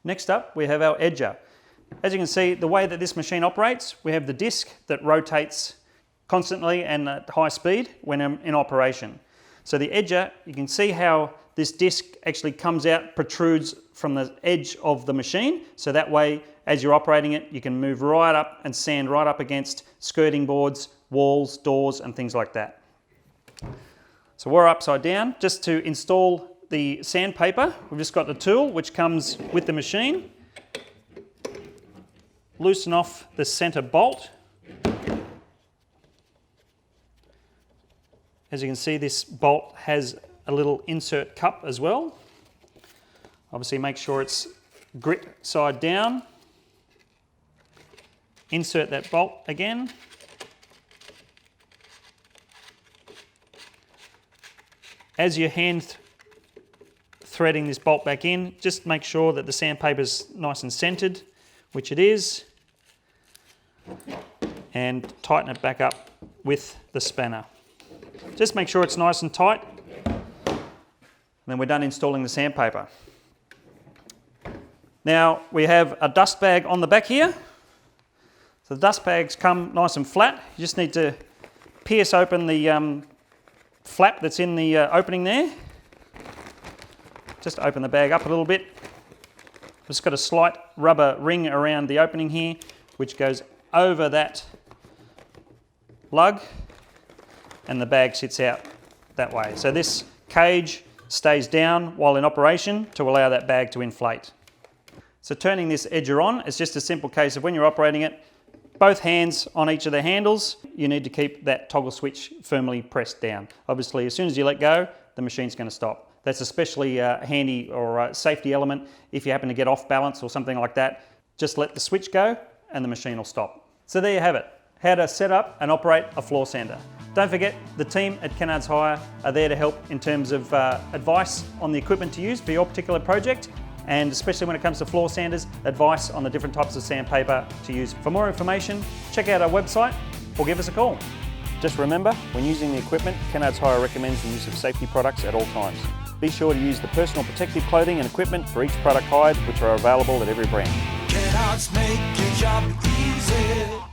Next up, we have our edger. As you can see, the way that this machine operates, we have the disc that rotates constantly and at high speed when in operation. So the edger, you can see how this disc actually comes out, protrudes from the edge of the machine. So that way, as you're operating it, you can move right up and sand right up against skirting boards, walls, doors, and things like that. So we're upside down. Just to install the sandpaper, we've just got the tool which comes with the machine. Loosen off the center bolt. As you can see, this bolt has a little insert cup as well. Obviously make sure it's grit side down. Insert that bolt again. As your hand threading this bolt back in, just make sure that the sandpaper's nice and centered, which it is, and tighten it back up with the spanner. Just make sure it's nice and tight, and then we're done installing the sandpaper. Now we have a dust bag on the back here. So the dust bags come nice and flat. You just need to pierce open the flap that's in the opening there. Just open the bag up a little bit. It's got a slight rubber ring around the opening here, which goes over that lug, and the bag sits out that way. So this cage stays down while in operation to allow that bag to inflate. So turning this edger on, it's just a simple case of when you're operating it, both hands on each of the handles, you need to keep that toggle switch firmly pressed down. Obviously, as soon as you let go, the machine's going to stop. That's especially handy or a safety element if you happen to get off balance or something like that. Just let the switch go and the machine will stop. So there you have it, how to set up and operate a floor sander. Don't forget, the team at Kennards Hire are there to help in terms of advice on the equipment to use for your particular project, and especially when it comes to floor sanders, advice on the different types of sandpaper to use. For more information, check out our website or give us a call. Just remember, when using the equipment, Kennards Hire recommends the use of safety products at all times. Be sure to use the personal protective clothing and equipment for each product hired, which are available at every brand. Kennards make your job easy.